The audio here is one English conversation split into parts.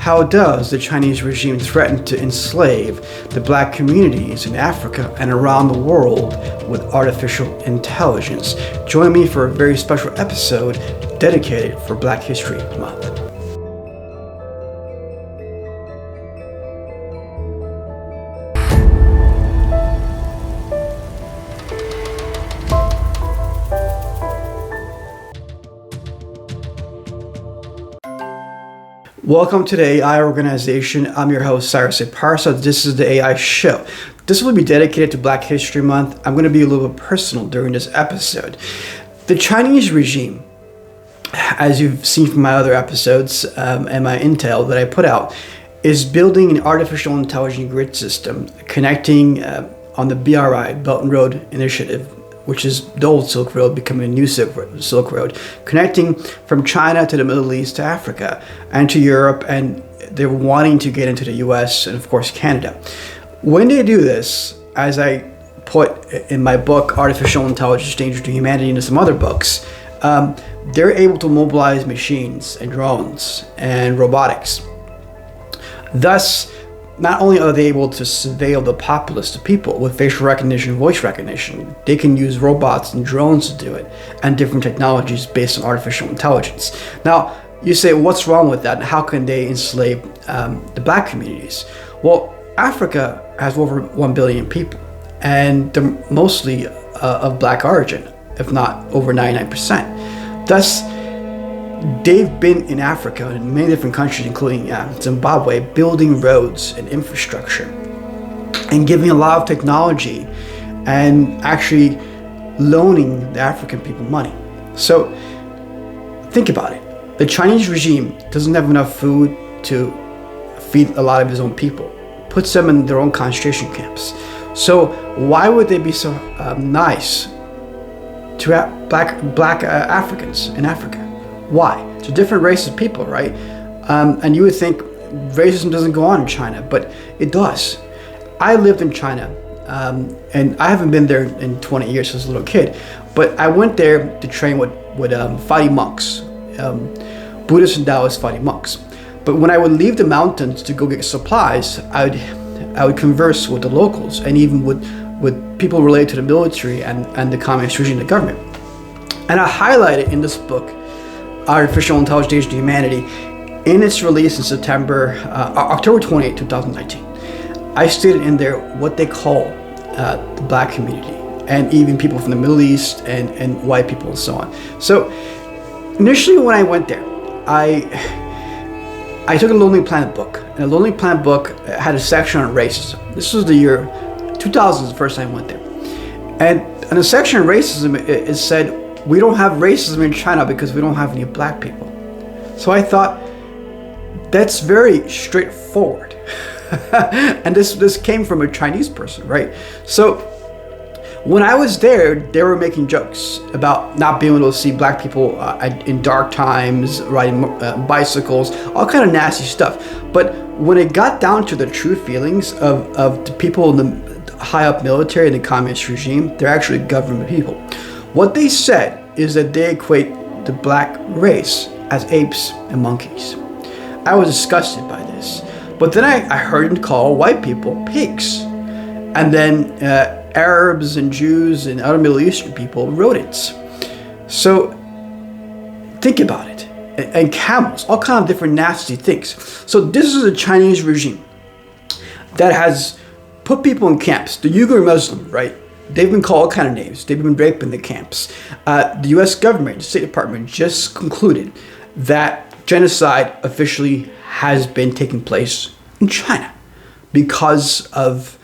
How does the Chinese regime threaten to enslave the black communities in Africa and around the world with artificial intelligence? Join me for a very special episode dedicated for Black History Month. Welcome to the AI organization. I'm your host, Cyrus Parsa. This is the AI show. This will be dedicated to Black History Month. I'm going to be a little bit personal during this episode. The Chinese regime, as you've seen from my other episodes and my intel that I put out, is building an artificial intelligence grid system connecting on the BRI, Belt and Road Initiative, which is the old Silk Road becoming a new Silk Road, connecting from China to the Middle East to Africa and to Europe, and they're wanting to get into the US and of course Canada. When they do this, as I put in my book, Artificial Intelligence, Danger to Humanity, and some other books, they're able to mobilize machines and drones and robotics. Thus, not only are they able to surveil the populace, the people, with facial recognition, voice recognition, they can use robots and drones to do it, and different technologies based on artificial intelligence. Now, you say, what's wrong with that? And how can they enslave the black communities? Well, Africa has over 1 billion people, and they're mostly of black origin, if not over 99%. Thus, they've been in Africa in many different countries, including Zimbabwe, building roads and infrastructure and giving a lot of technology and actually loaning the African people money. So think about it. The Chinese regime doesn't have enough food to feed a lot of his own people, puts them in their own concentration camps. So why would they be so nice to black Africans in Africa? Why? It's a different race of people, right? And you would think racism doesn't go on in China, but it does. I lived in China, and I haven't been there in 20 years since a little kid, but I went there to train with Fadi monks, Buddhist and Taoist Fadi monks. But when I would leave the mountains to go get supplies, I would converse with the locals and even with people related to the military and the communist regime, the government. And I highlighted in this book, Artificial Intelligence, Danger to Humanity, in its release in October 28, 2019. I stated in there what they call the black community, and even people from the Middle East and white people and so on. So initially when I went there, I took a Lonely Planet book, and the Lonely Planet book had a section on racism. This was the year 2000, the first time I went there. And in the section on racism, it said, we don't have racism in China because we don't have any black people. So I thought, that's very straightforward. And this came from a Chinese person, right? So when I was there, they were making jokes about not being able to see black people in dark times, riding bicycles, all kind of nasty stuff. But when it got down to the true feelings of the people in the high up military and the communist regime, they're actually government people. What they said is that they equate the black race as apes and monkeys. I was disgusted by this. But then I heard them call white people pigs. And then Arabs and Jews and other Middle Eastern people rodents. So think about it. And camels, all kind of different nasty things. So this is a Chinese regime that has put people in camps. The Uyghur Muslim, right? They've been called all kind of names. They've been raped in the camps. The U.S. government, the State Department, just concluded that genocide officially has been taking place in China because of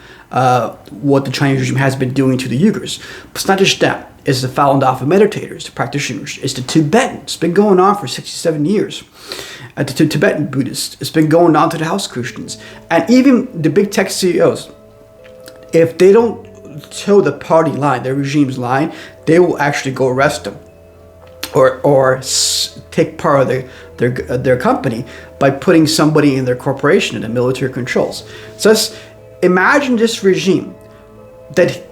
what the Chinese regime has been doing to the Uyghurs. But it's not just that. It's the Falun Dafa meditators, the practitioners. It's the Tibetans. It's been going on for 67 years. The Tibetan Buddhists. It's been going on to the house Christians. And even the big tech CEOs. If they don't toe the party line, their regime's line, they will actually go arrest them or take part of their company by putting somebody in their corporation in the military controls. So imagine this regime that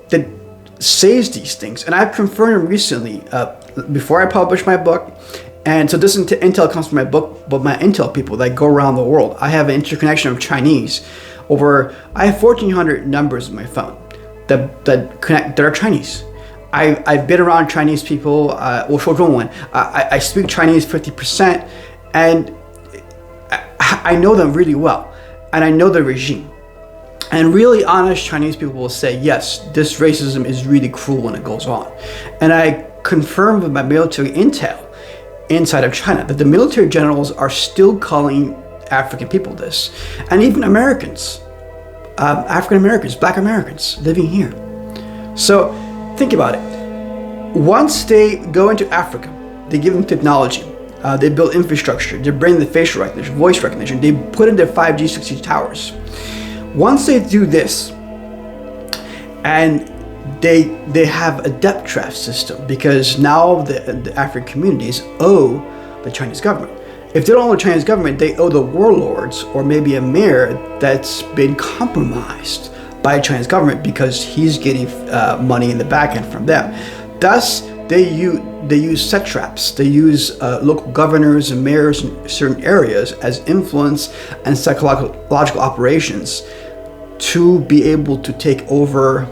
says these things, and I've confirmed them recently before I published my book And so this intel comes from my book, but my intel people that go around the world. I have an interconnection of Chinese. I have 1,400 numbers in my phone that are Chinese. I've been around Chinese people. 我说中文. I speak Chinese 50%, and I know them really well, and I know the regime. And really honest Chinese people will say, yes, this racism is really cruel when it goes on. And I confirm with my military intel inside of China that the military generals are still calling African people this, and even Americans, African Americans, Black Americans living here. So think about it. Once they go into Africa, they give them technology, they build infrastructure, they bring the facial recognition, voice recognition, they put in their 5G, 6G towers. Once they do this, and they have a debt trap system, because now the African communities owe the Chinese government. If they don't owe the Chinese government, they owe the warlords or maybe a mayor that's been compromised by the Chinese government because he's getting money in the back end from them. Thus, they use set traps. They use local governors and mayors in certain areas as influence and psychological operations to be able to take over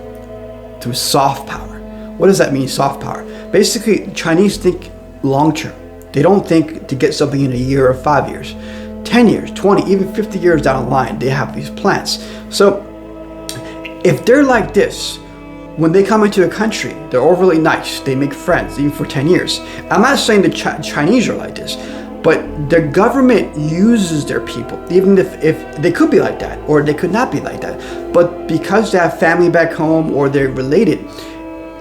through soft power. What does that mean, soft power? Basically, Chinese think long term. They don't think to get something in a year or 5 years. 10 years, 20, even 50 years down the line, they have these plans. So if they're like this, when they come into a country, they're overly nice, they make friends, even for 10 years. I'm not saying the Chinese are like this, but their government uses their people, even if they could be like that, or they could not be like that. But because they have family back home or they're related,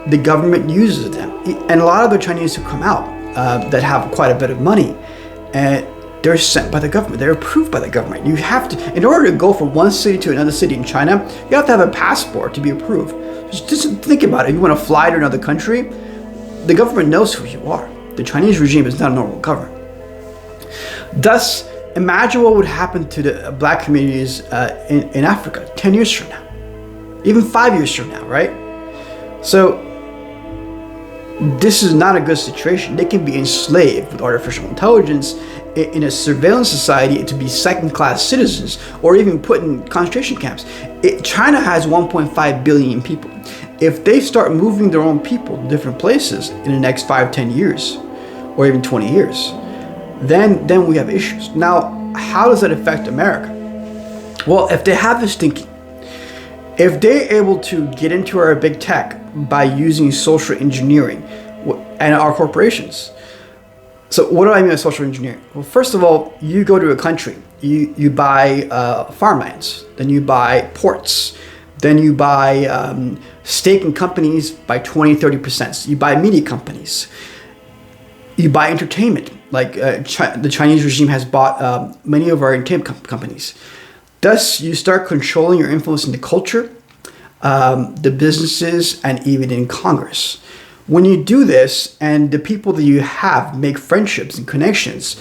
the government uses them. And a lot of the Chinese who come out that have quite a bit of money, and they're sent by the government, they're approved by the government. You have to, in order to go from one city to another city in China, you have to have a passport to be approved. Just think about it. If you want to fly to another country, the government knows who you are. The Chinese regime is not a normal government. Thus, imagine what would happen to the Black communities in Africa 10 years from now, even 5 years from now, right? So this is not a good situation. They can be enslaved with artificial intelligence in a surveillance society to be second-class citizens, or even put in concentration camps. China has 1.5 billion people. If they start moving their own people to different places in the next 5-10 years, or even 20 years, then we have issues. Now, how does that affect America? Well, if they have this thinking, if they're able to get into our big tech by using social engineering and our corporations. So what do I mean by social engineering? Well, first of all, you go to a country, you buy farmlands, then you buy ports, then you buy stake in companies by 20-30%. You buy media companies. You buy entertainment, like the Chinese regime has bought many of our entertainment companies. Thus, you start controlling your influence in the culture, the businesses, and even in Congress. When you do this, and the people that you have make friendships and connections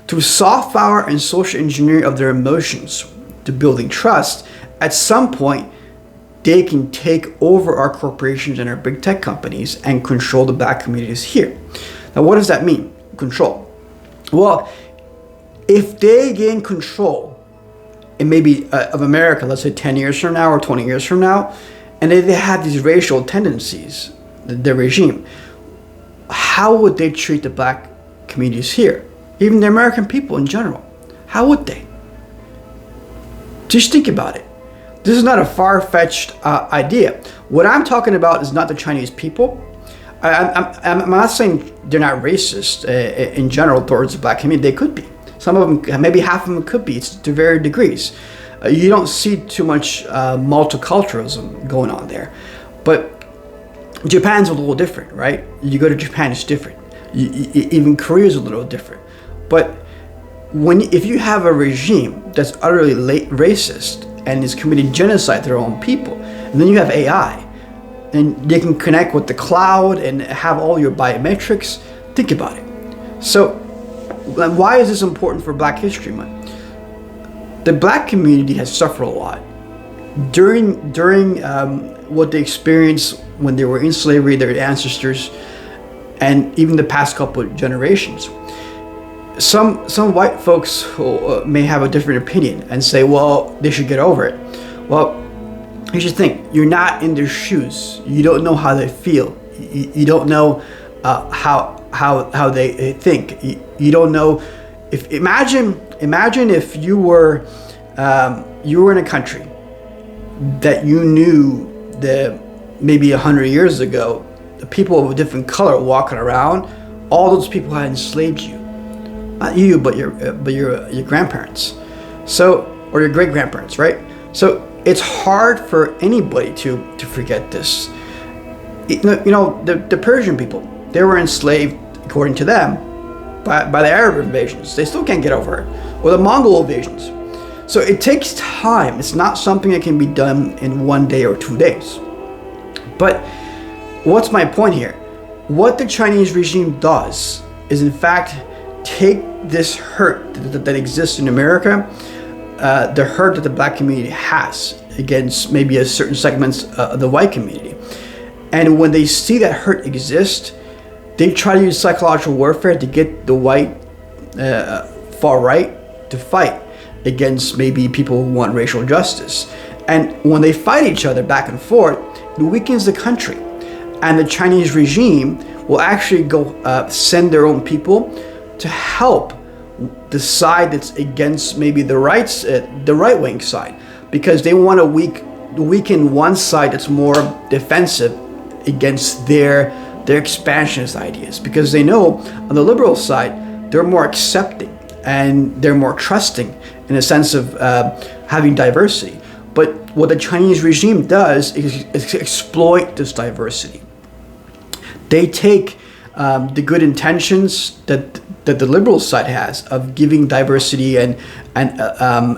through soft power and social engineering of their emotions to building trust, at some point, they can take over our corporations and our big tech companies and control the Black communities here. Now, what does that mean? Control. Well, if they gain control, and maybe of America, let's say 10 years from now or 20 years from now, and they have these racial tendencies, the regime, how would they treat the Black communities here? Even the American people in general. How would they? Just think about it. This is not a far-fetched idea. What I'm talking about is not the Chinese people. I'm not saying they're not racist in general towards the Black community. They could be. Some of them, maybe half of them could be. It's to varying degrees. You don't see too much multiculturalism going on there. But Japan's a little different, right? You go to Japan, it's different. Even Korea's a little different. But if you have a regime that's utterly racist and is committing genocide to their own people, and then you have AI, and they can connect with the cloud and have all your biometrics, think about it. So why is this important for Black History Month? The Black community has suffered a lot. During what they experienced when they were in slavery, their ancestors, and even the past couple of generations, some white folks who may have a different opinion and say, well, they should get over it. Well, you should think, you're not in their shoes. You don't know how they feel. You don't know how they think. You don't know if imagine if you were in a country that you knew that maybe 100 years ago, the people of a different color walking around, all those people had enslaved you. Not you, but your grandparents. So, or your great grandparents, right? So it's hard for anybody to forget this. The Persian people, they were enslaved, according to them, by the Arab invasions. They still can't get over it. Or the Mongol invasions. So it takes time. It's not something that can be done in 1 day or 2 days. But what's my point here? What the Chinese regime does is, in fact, take this hurt that exists in America, the hurt that the black community has against maybe a certain segments of the white community. And when they see that hurt exist, they try to use psychological warfare to get the white far right to fight against maybe people who want racial justice. And when they fight each other back and forth, it weakens the country. And the Chinese regime will actually go send their own people to help the side that's against maybe the right-wing side, because they want to weaken one side that's more defensive against their expansionist ideas, because they know on the liberal side they're more accepting and they're more trusting in a sense of having diversity. But what the Chinese regime does is exploit this diversity. They take the good intentions that the liberal side has of giving diversity and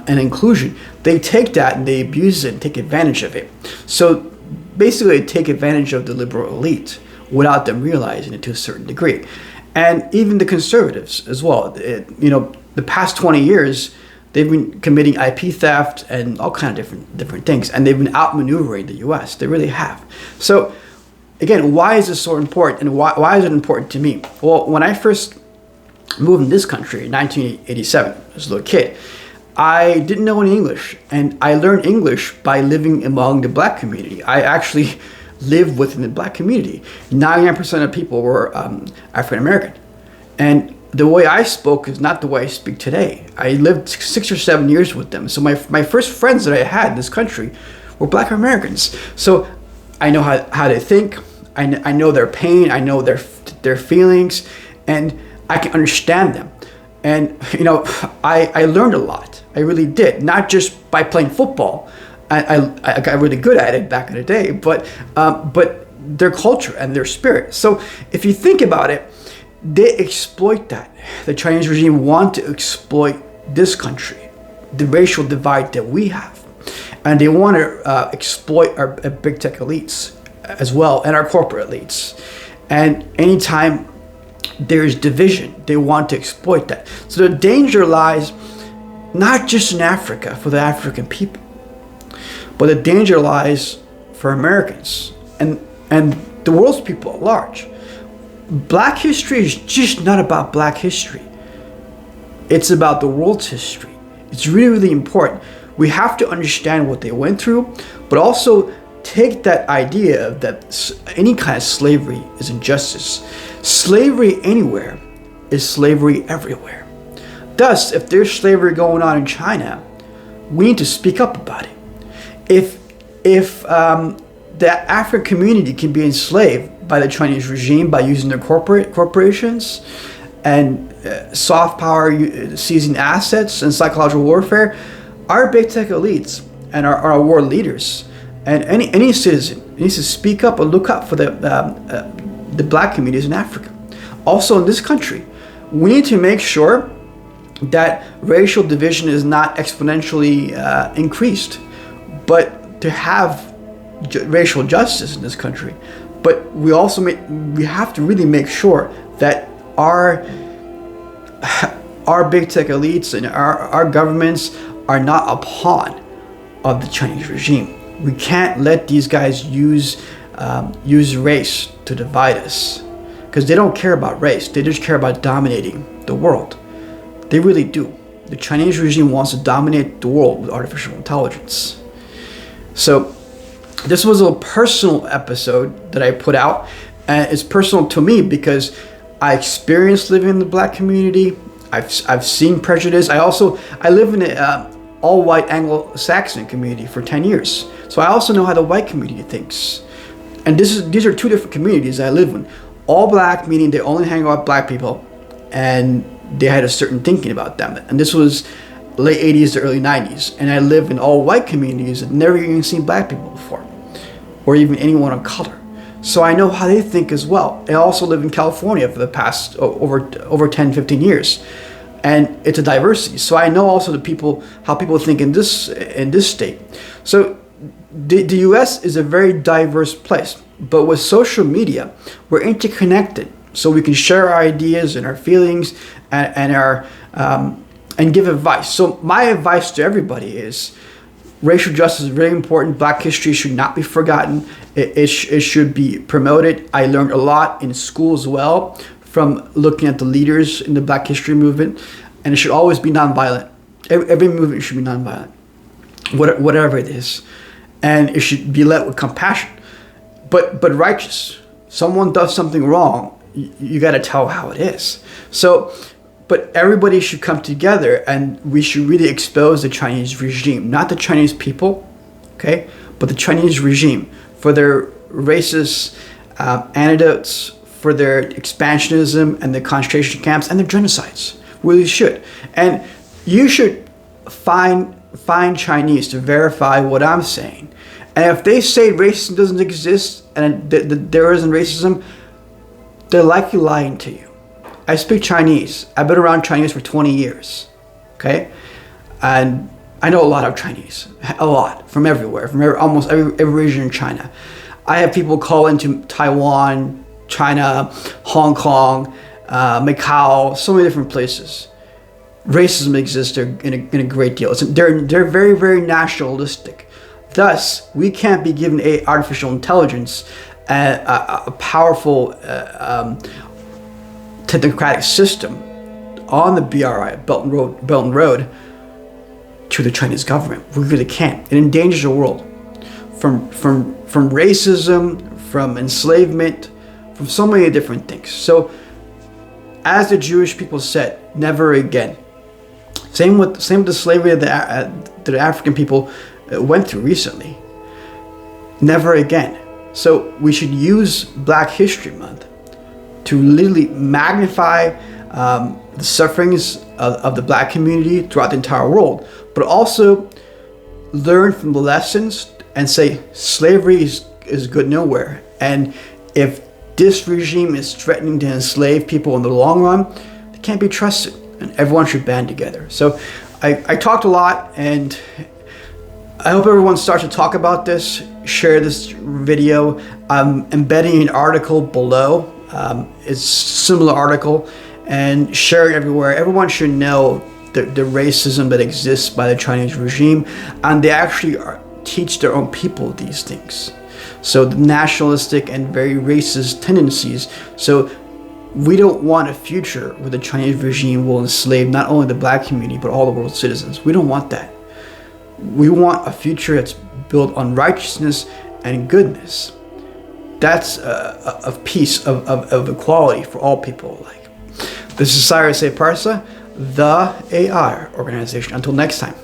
inclusion. They take that and they abuse it and take advantage of it. So basically, they take advantage of the liberal elite without them realizing it to a certain degree. And even the conservatives as well. The past 20 years, they've been committing IP theft and all kinds of different things, and they've been outmaneuvering the U.S. They really have. So again, why is this so important, and why is it important to me? Well, when I first moved in this country in 1987, as a little kid, I didn't know any English, and I learned English by living among the black community. I actually lived within the black community. 99% of people were African American, and the way I spoke is not the way I speak today. I lived 6 or 7 years with them, so my first friends that I had in this country were black Americans. So I know how they think. I know their pain. I know their feelings, and I can understand them. And I learned a lot. I really did. Not just by playing football. I got really good at it back in the day, but their culture and their spirit. So if you think about it, they exploit that. The Chinese regime want to exploit this country, the racial divide that we have, and they want to exploit our big tech elites as well, and our corporate elites. And anytime there's division, they want to exploit that. So the danger lies not just in Africa for the African people, but the danger lies for Americans and the world's people at large. Black history is just not about black history. It's about the world's history. It's really, really important. We have to understand what they went through, but also take that idea that any kind of slavery is injustice. Slavery anywhere is slavery everywhere. Thus, if there's slavery going on in China, we need to speak up about it. If the African community can be enslaved by the Chinese regime by using their corporations and soft power, seizing assets and psychological warfare, our big tech elites and our world leaders and any citizen needs to speak up and look up for the black communities in Africa. Also in this country, we need to make sure that racial division is not exponentially increased, but to have racial justice in this country. But we also we have to really make sure that our big tech elites and our governments are not a pawn of the Chinese regime. We can't let these guys use race to divide us, because they don't care about race. They just care about dominating the world. They really do. The Chinese regime wants to dominate the world with artificial intelligence. So this was a personal episode that I put out. And it's personal to me because I experienced living in the black community. I've seen prejudice. I live in an all-white Anglo-Saxon community for 10 years. So I also know how the white community thinks. And these are two different communities I live in. All black, meaning they only hang out with black people, and they had a certain thinking about them. And this was late 80s to early 90s. And I live in all white communities that never even seen black people before, or even anyone of color. So I know how they think as well. I also live in California for the past over 10, 15 years. And it's a diversity. So I know also how people think in this state. So the US is a very diverse place. But with social media, we're interconnected. So we can share our ideas and our feelings and give advice. So my advice to everybody is racial justice is very important. Black history should not be forgotten. It should be promoted. I learned a lot in school as well from looking at the leaders in the Black history movement. And it should always be nonviolent. Every movement should be nonviolent, whatever it is. And it should be led with compassion, but righteous. Someone does something wrong, you got to tell how it is. So, but everybody should come together, and we should really expose the Chinese regime, not the Chinese people, okay, but the Chinese regime for their racist anecdotes, for their expansionism and their concentration camps and their genocides. We really should. And you should find Chinese to verify what I'm saying. And if they say racism doesn't exist and there isn't racism, they're likely lying to you. I speak Chinese. I've been around Chinese for 20 years, okay? And I know a lot of Chinese, a lot, from everywhere, from almost every region in China. I have people call into Taiwan, China, Hong Kong, Macau, so many different places. Racism exists there in a great deal. They're very, very nationalistic. Thus, we can't be given artificial intelligence, a powerful technocratic system on the BRI, Belt and Road, to the Chinese government. We really can't. It endangers the world from racism, from enslavement, from so many different things. So, as the Jewish people said, never again. Same with the slavery that the African people went through recently. Never again. So we should use Black History Month to literally magnify the sufferings of the Black community throughout the entire world, but also learn from the lessons and say slavery is good nowhere. And if this regime is threatening to enslave people in the long run, they can't be trusted, and everyone should band together. So I talked a lot, and I hope everyone starts to talk about this, share this video. I'm embedding an article below. It's a similar article, and share it everywhere. Everyone should know the racism that exists by the Chinese regime, and they actually teach their own people these things. So the nationalistic and very racist tendencies. So we don't want a future where the Chinese regime will enslave not only the Black community, but all the world's citizens. We don't want that. We want a future that's built on righteousness and goodness. That's a piece of equality for all people alike. This is Cyrus Parsa, the AI organization. Until next time.